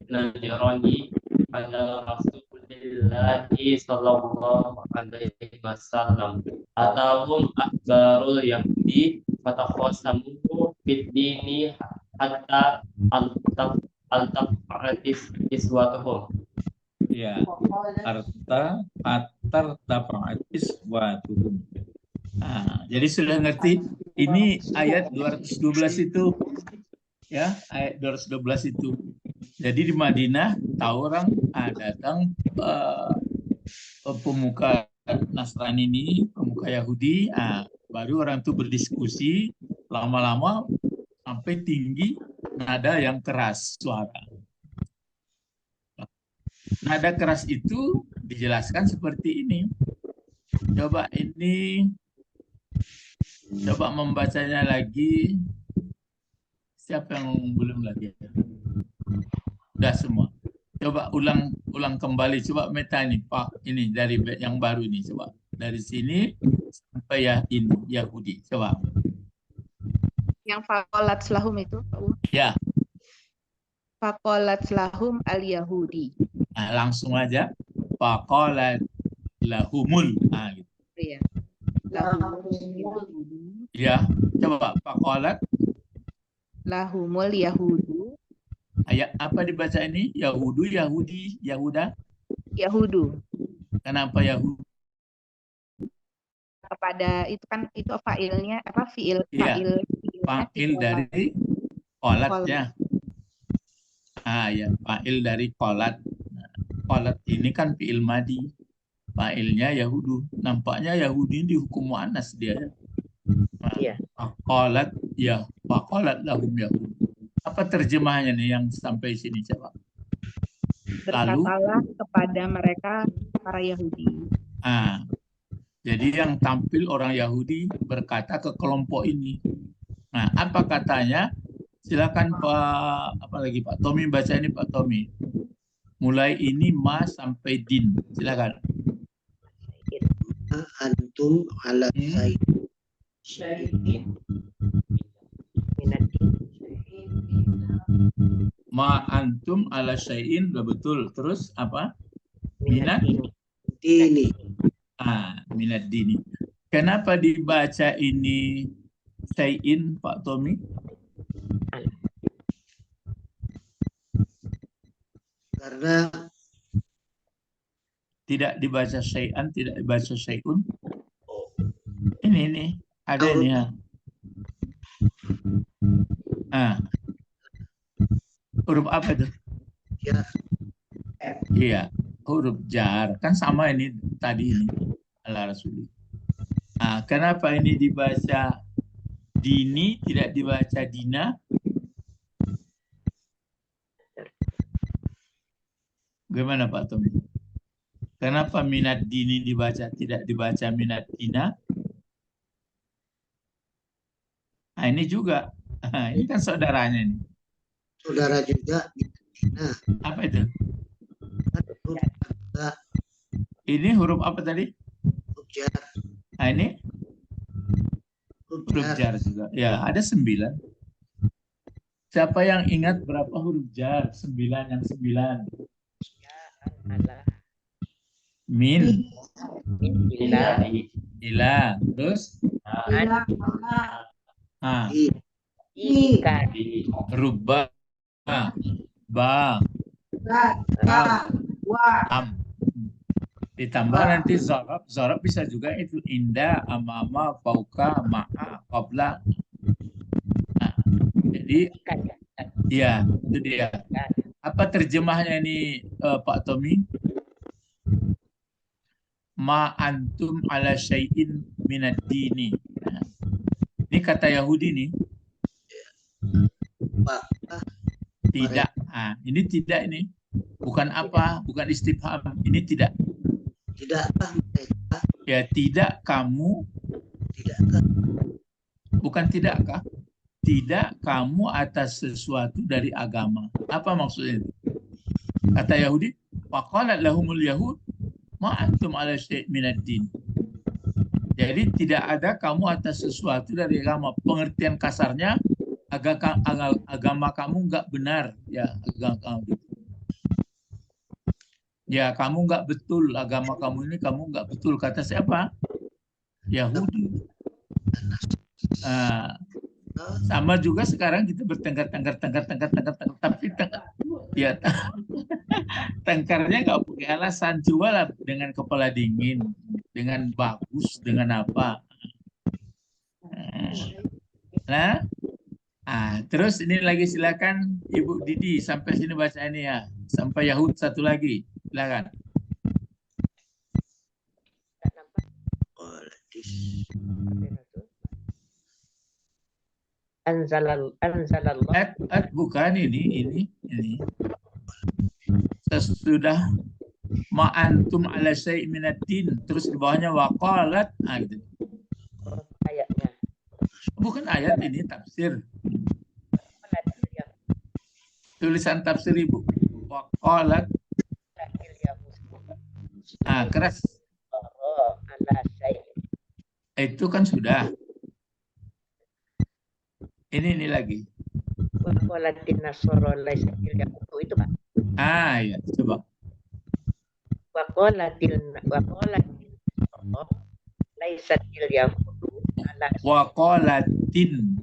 najirani ala Rasulillahi sallallahu alaihi wasallam atahum akbarul yahudi fatakhosamu fid dini hatta altaqatis iswatuhum. Ya, tartafa'atis watuhum. Jadi sudah ngerti. Ini ayat 212 itu, ya, ayat 212 itu. Jadi di Madinah tahu orang datang pemuka Nasrani ini, pemuka Yahudi, baru orang itu berdiskusi lama-lama sampai tinggi nada yang keras suara. Nada keras itu dijelaskan seperti ini. Coba membacanya lagi. Siapa yang belum lagi? Sudah semua. Coba ulang kembali. Coba Meta ini, Pak. Ini dari yang baru ini. Coba dari sini sampai ini Yahudi. Coba. Yang fakolat selahum itu, Pak U. Ya. Fakolat selahum al-Yahudi. Langsung aja. Fakolat lahumul. Gitu. Iya. Lahumul Ya, coba fakolat lahumul Yahudu. Ayat apa dibaca ini? Yahudu, Yahudi, Yahuda. Yahudu. Kenapa Yahudi? Kepada itu kan itu fa'ilnya apa fi'il Iya. Fa'il dari kolatnya. Ya, fa'il dari kolat. Kolat ini kan fi'il madi. Fa'ilnya Yahudu. Nampaknya Yahudi dihukum mu'annas dia. Iya. Faqalat ya, faqalat lahum Yahud. Apa terjemahnya nih yang sampai sini coba? Berkatalah kepada mereka para Yahudi. Jadi yang tampil orang Yahudi berkata ke kelompok ini. Nah, apa katanya? Silakan Pak Tommy baca ini Pak Tommy. Mulai ini ma sampai din. Silakan. Antum ala Ma antum ala syai'in, betul. Terus apa? Minat dini. Minat dini. Kenapa dibaca ini syai'in, Pak Tommy? Karena tidak dibaca syai'an, tidak dibaca syai'un. Ini ada ini ya. Huruf apa itu? Ya. Iya, huruf jar. Kan sama ini tadi ini. Ala Rasulullah. Kenapa ini dibaca dini, tidak dibaca dina? Gimana Pak Tommy? Kenapa minat dini dibaca, tidak dibaca minat dina? Ini juga. Ini kan saudaranya ini. Saudara juga dina. Apa itu? Ini huruf apa tadi? Huruf jar. Ini? Huruf jar juga. Ya, ada 9. Siapa yang ingat berapa huruf jar? 9 yang 9. Min. Ila. Terus? Rubba. Ba. Am. Ditambah nanti zorab. Zorab bisa juga itu indah, amama, fauka, ma'a, qabla. Jadi ya itu dia. Apa terjemahnya ini Pak Tommy? ma antum ala syai'in minad dini. Ini kata Yahudi nih. Apakah Tidak. Ini tidak ini. Bukan apa, bukan istifham. Ini tidak. tidakkah mereka, Ya, tidak kamu, tidakkah bukan tidakkah? Tidak kamu atas sesuatu dari agama. Apa maksudnya itu? Kata Yahudi, waqalat lahumul yahud ma antum ala syai' minad din. Jadi tidak ada kamu atas sesuatu dari agama. Pengertian kasarnya agama kamu nggak benar, ya agama kamu. Ya kamu nggak betul, agama kamu ini kamu nggak betul. Kata siapa? Yahudi. Sama juga sekarang kita bertengkar, tapi ya tengkarnya nggak pakai alasan, cobalah dengan kepala dingin, dengan bagus, dengan apa. Nah, terus ini lagi silakan Ibu Didi sampai sini baca ini ya, sampai Yahud satu lagi, silakan. Anzalallah. Bukan ini. Sesudah ma'antum ala syai' minad din, terus di bawahnya waqalat, gitu. Ayatnya. Bukan ayat, ini tafsir. Tulisan tafsir Ibu. Waqalat. Keras. Itu kan sudah. Ini lagi. Waqalatin nasara laysat bil yahud, itu Pak. Ya, coba. Waqalatin laysat bil yahud ala Waqalatin.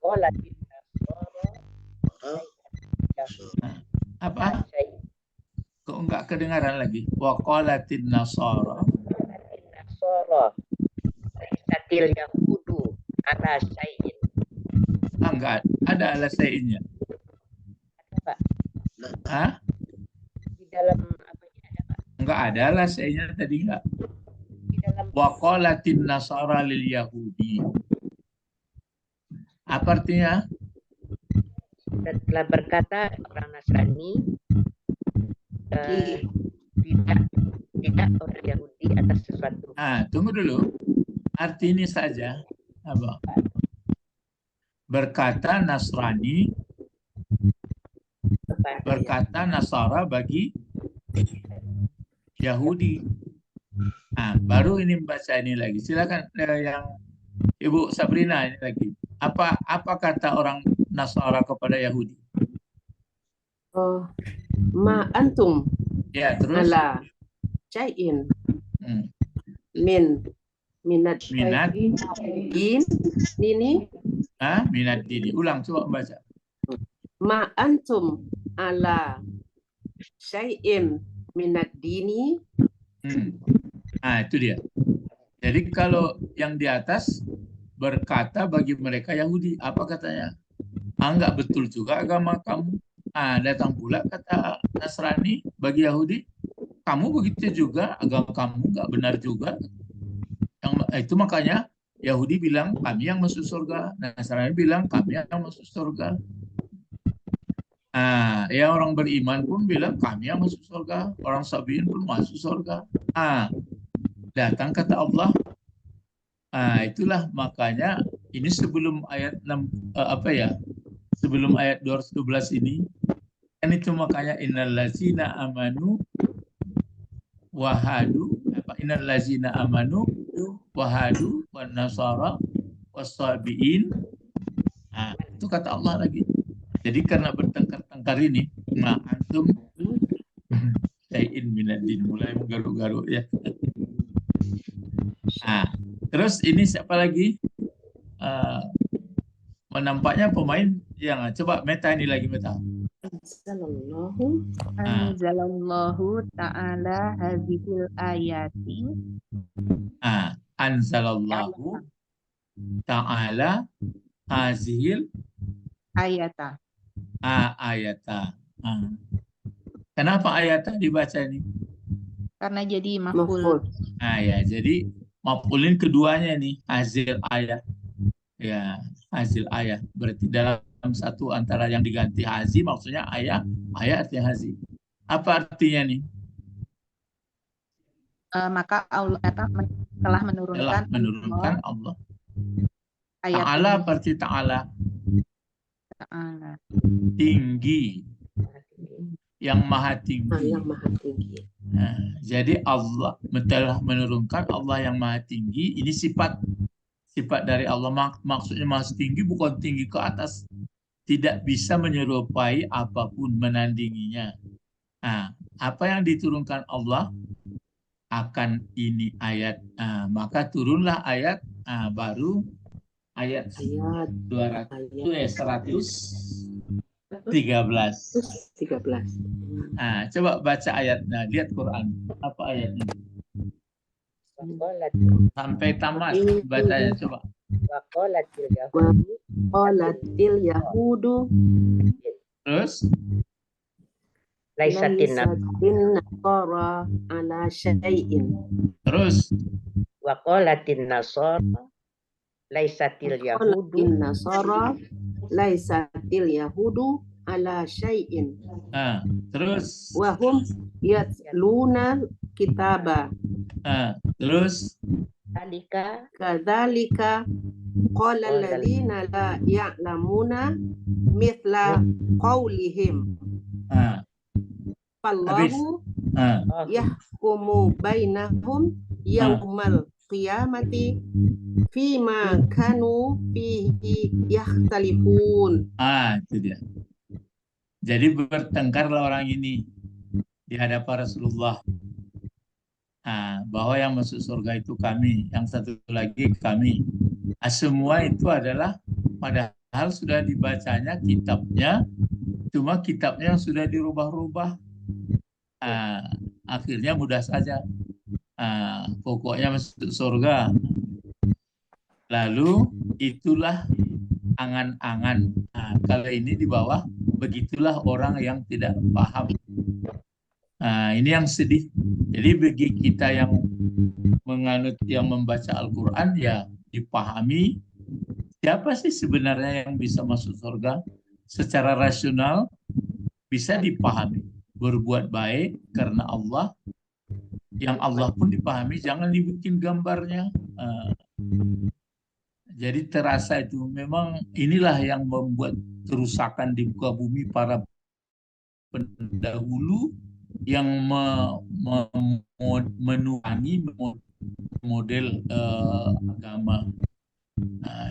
waqalatin nasara Apa? Kok enggak kedengaran lagi? Waqalatin nasara. Laysat bil yahud ala syai'in. Enggak ada ala syai'innya. Pak. Di dalam apanya ada Pak? Enggak ada ala syai'innya tadi enggak. Di dalam Waqalatin nasara lil yahudi. Apa artinya? dan telah berkata orang Nasrani tidak orang Yahudi atas sesuatu. Tunggu dulu. Arti ini saja. Apa? Berkata Nasrani, berkata Nasara bagi Yahudi. Baru ini membaca ini lagi. Silakan yang Ibu Sabrina ini lagi. Apa kata orang Nasara kepada Yahudi? Ma antum Ya, terus ala syai'in minad din ini. Minad dini. Ulang, coba membaca. Ma antum ala syai'in minad dini. Itu dia. Jadi kalau yang di atas berkata bagi mereka Yahudi, apa katanya? Enggak betul juga agama kamu. Datang pula kata Nasrani bagi Yahudi, kamu begitu juga, agama kamu enggak benar juga. Itu makanya Yahudi bilang kami yang masuk surga, Nasrani bilang kami yang masuk surga. Ya orang beriman pun bilang kami yang masuk surga, orang Sabiin pun masuk surga. Datang kata Allah. Itulah makanya ini sebelum ayat 6 sebelum ayat 212 ini kan itu makanya innallazina amanu wahadu innallazina amanu wahadu wan nasara wasabiin. Itu kata Allah lagi. Jadi karena bertengkar-tengkar ini, antum syai'in minad din, mulai menggaruk-garuk ya. Terus ini siapa lagi? Menampaknya pemain yang coba Meta ini lagi Meta. Anzalallahu ta'ala hadhil ayati. Anzalallahu ta'ala hazil Ayata. ayata. Kenapa ayata dibaca ini? Karena jadi maf'ul. Maf'ul. Nah ya, jadi maf'ulin keduanya nih hasil ayat. Ya, hasil ayat. Berarti dalam satu antara yang diganti hazi maksudnya ayat, ayat artinya hazi. Apa artinya nih? Maka Allah telah Telah menurunkan menurunkan Allah. ayat Ta'ala ini. berarti ta'ala Ta'ala. tinggi, yang maha tinggi. Yang maha tinggi. Nah, jadi Allah telah menurunkan Allah yang maha tinggi. Ini sifat dari Allah. Maksudnya maha tinggi bukan tinggi ke atas, tidak bisa menyerupai apapun, menandinginya. Nah, apa yang diturunkan Allah akan ini ayat. Nah, maka turunlah ayat baru ayat 113. 13. Nah, coba baca ayatnya, lihat Quran. Apa ayatnya? Sampai tamat bacanya, coba. Qalatil yahudu Terus Laisatin nasara ala syai'in. terus waqalatin nasara laisatil yahudu Qalatin nasara laisatil yahudu ala syai'in. nah, terus Wahum yatluna kitaba. terus alika Kadzalika qala alladziina la ya'lamuna mithla qaulihim. Fallahu yahkumu bainahum yaumal qiyamati fima kanu fihi yakhtalifun. itu dia. Jadi bertengkarlah orang ini di hadapan Rasulullah. Bahwa yang masuk surga itu kami, yang satu lagi kami. Semua itu adalah padahal sudah dibacanya kitabnya, cuma kitabnya yang sudah dirubah-rubah. Akhirnya mudah saja. Pokoknya masuk surga. Lalu itulah angan-angan. Kalau ini di bawah, begitulah orang yang tidak paham. Ini yang sedih. Jadi bagi kita yang menganut, yang membaca Al-Quran, ya dipahami siapa sih sebenarnya yang bisa masuk surga secara rasional, bisa dipahami. Berbuat baik karena Allah, yang Allah pun dipahami, jangan dibikin gambarnya. Jadi terasa itu memang inilah yang membuat kerusakan di muka bumi para pendahulu yang menuangi model agama.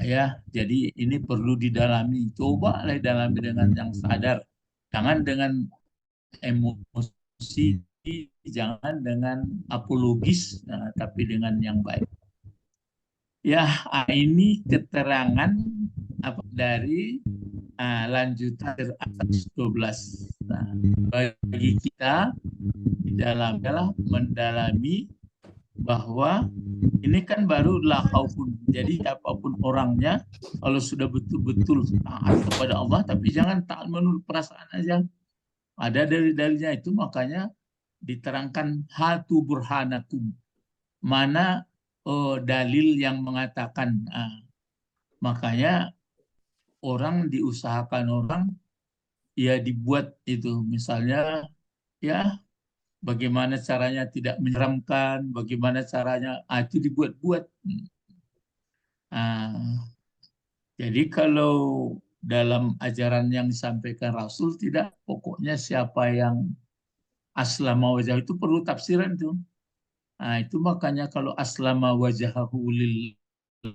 Ya, jadi ini perlu didalami. Cobalah dalami dengan yang sadar, jangan dengan emosi, jangan dengan apologis, tapi dengan yang baik. Ya, ini keterangan dari lanjutan 12. Bagi kita di dalam adalah mendalami bahwa ini kan baru la khaufun. Jadi apapun orangnya, kalau sudah betul-betul taat kepada Allah, tapi jangan taat menurut perasaan aja. Ada dalil-dalilnya itu, makanya diterangkan hatu burhanakum. Mana dalil yang mengatakan, makanya orang diusahakan orang ya dibuat itu, misalnya ya bagaimana caranya tidak menyeramkan, bagaimana caranya itu dibuat-buat. Jadi kalau dalam ajaran yang disampaikan Rasul tidak, pokoknya siapa yang aslama wajah itu perlu tafsiran tuh. Itu makanya kalau aslama wajahahu lillah,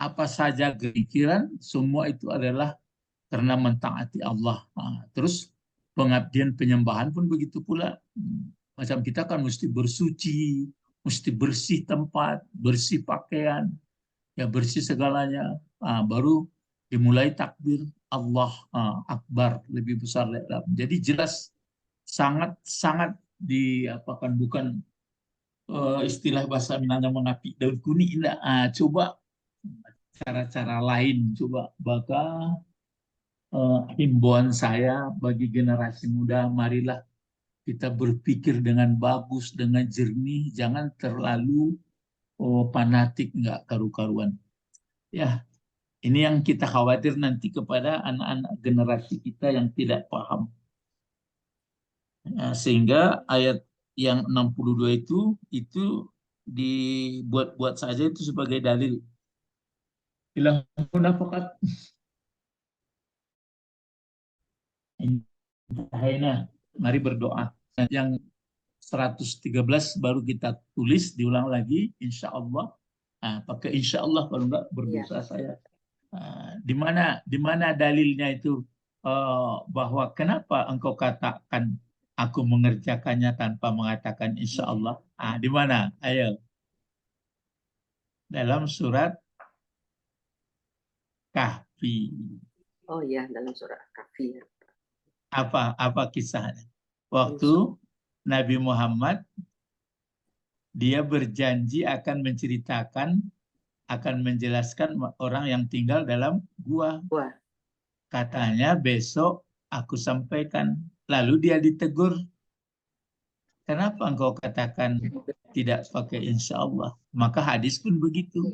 apa saja pikiran, semua itu adalah karena mentaati Allah. Terus pengabdian penyembahan pun begitu pula. Macam kita kan mesti bersuci, mesti bersih tempat, bersih pakaian, ya bersih segalanya. Baru dimulai takbir Allah Akbar, lebih besar. Jadi jelas sangat diapakan, bukan istilah bahasa Minangnya mengapi daun kuning. Coba cara-cara lain, coba maka himbauan saya bagi generasi muda, marilah kita berpikir dengan bagus, dengan jernih, jangan terlalu fanatik, nggak karu-karuan. Ya, ini yang kita khawatir nanti kepada anak-anak generasi kita yang tidak paham. Sehingga ayat yang 62 itu dibuat-buat saja itu sebagai dalil. Ilah munafakat. Mari berdoa. Yang 113 baru kita tulis, diulang lagi, insya Allah. Pakai insya Allah, kalau enggak berdosa saya. Di mana dalilnya itu bahwa kenapa engkau katakan aku mengerjakannya tanpa mengatakan insya Allah? Di mana? Ayo. Dalam surat Kahfi. Oh ya, dalam surat Kahfi. Apa kisahnya? Waktu Nabi Muhammad dia berjanji akan menceritakan, akan menjelaskan orang yang tinggal dalam gua. Katanya besok aku sampaikan. Lalu dia ditegur. Kenapa engkau katakan tidak pakai insya Allah? Maka hadis pun begitu.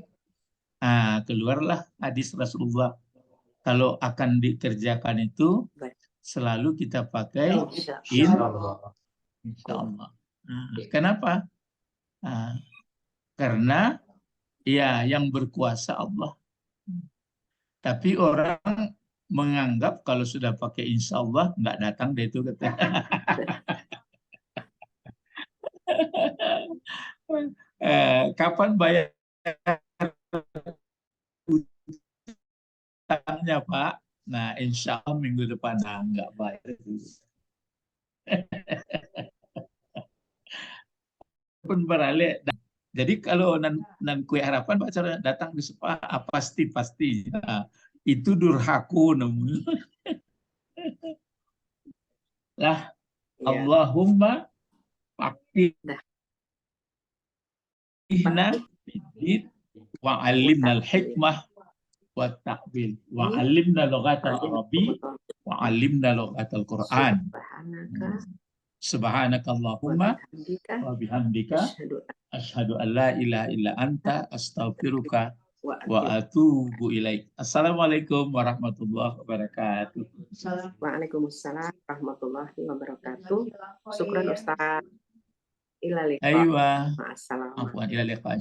Keluarlah hadis Rasulullah. Kalau akan dikerjakan itu selalu kita pakai insya Allah. Kenapa? Karena ya yang berkuasa Allah. Tapi orang menganggap kalau sudah pakai insya Allah nggak datang deh itu kata. Kapan bayar utangnya Pak? Nah insya Allah minggu depan nggak bayar. Pun beralih. Jadi kalau nan kue harapan Pak cara datang di sepa pasti. Itu durhaku namun. Lah Allahumma faqihna wa 'allimna al-hikmah wa ta'wil wa 'allimna lughatal arabi wa 'allimna lughatal Qur'an. Subhanakallahumma wa bihamdika asyhadu an la ilaha illa anta astaghfiruka wa atubu ilaik. Assalamualaikum warahmatullahi wabarakatuh. Waalaikumsalam warahmatullahi wabarakatuh. Syukran Ustaz. Ila liqa. Aywa. Ma'assalam. Afwan, ila liqa.